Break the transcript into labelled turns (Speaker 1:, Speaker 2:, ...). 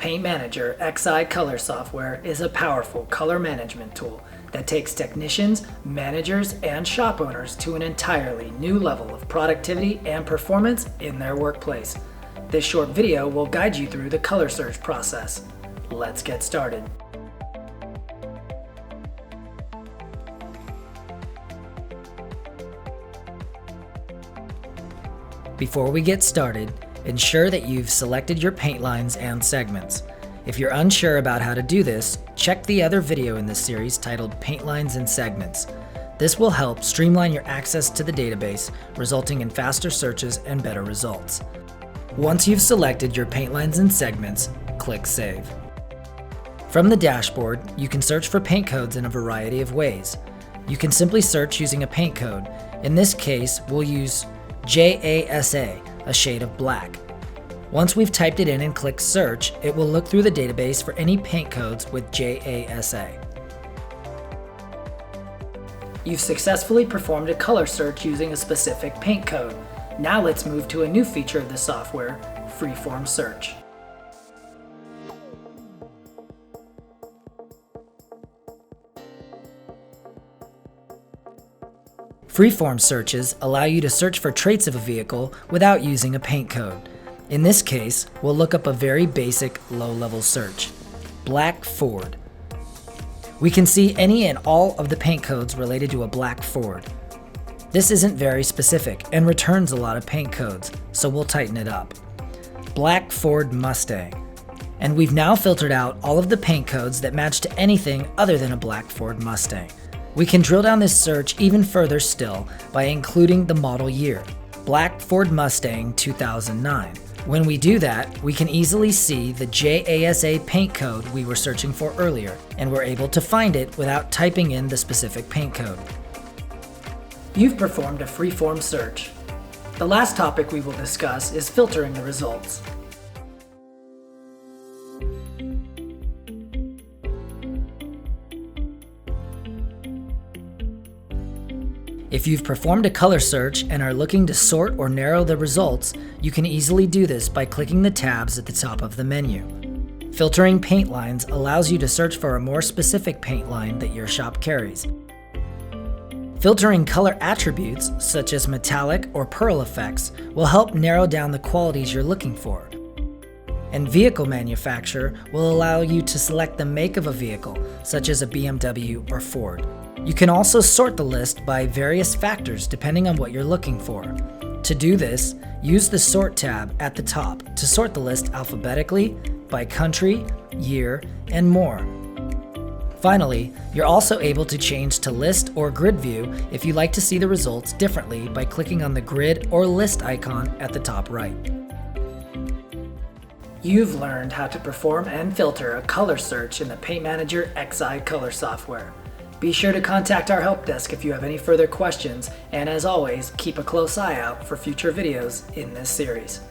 Speaker 1: PaintManager XI color software is a powerful color management tool that takes technicians, managers, and shop owners to an entirely new level of productivity and performance in their workplace. This short video will guide you through the color search process. Let's get started. Before we get started, ensure that you've selected your paint lines and segments. If you're unsure about how to do this, check the other video in this series titled Paint Lines and Segments. This will help streamline your access to the database, resulting in faster searches and better results. Once you've selected your paint lines and segments, click Save. From the dashboard, you can search for paint codes in a variety of ways. You can simply search using a paint code. In this case, we'll use JASA, a shade of black. Once we've typed it in and clicked search, it will look through the database for any paint codes with JASA. You've successfully performed a color search using a specific paint code. Now let's move to a new feature of the software, Freeform Search. Freeform searches allow you to search for traits of a vehicle without using a paint code. In this case, we'll look up a very basic low-level search, black Ford. We can see any and all of the paint codes related to a black Ford. This isn't very specific and returns a lot of paint codes, so we'll tighten it up. Black Ford Mustang. And we've now filtered out all of the paint codes that match to anything other than a black Ford Mustang. We can drill down this search even further still by including the model year, black Ford Mustang 2009. When we do that, we can easily see the JASA paint code we were searching for earlier, and we're able to find it without typing in the specific paint code. You've performed a freeform search. The last topic we will discuss is filtering the results. If you've performed a color search and are looking to sort or narrow the results, you can easily do this by clicking the tabs at the top of the menu. Filtering paint lines allows you to search for a more specific paint line that your shop carries. Filtering color attributes, such as metallic or pearl effects, will help narrow down the qualities you're looking for. And vehicle manufacturer will allow you to select the make of a vehicle, such as a BMW or Ford. You can also sort the list by various factors depending on what you're looking for. To do this, use the Sort tab at the top to sort the list alphabetically, by country, year, and more. Finally, you're also able to change to list or grid view if you like to see the results differently by clicking on the grid or list icon at the top right. You've learned how to perform and filter a color search in the PaintManager XI color software. Be sure to contact our help desk if you have any further questions, and as always, keep a close eye out for future videos in this series.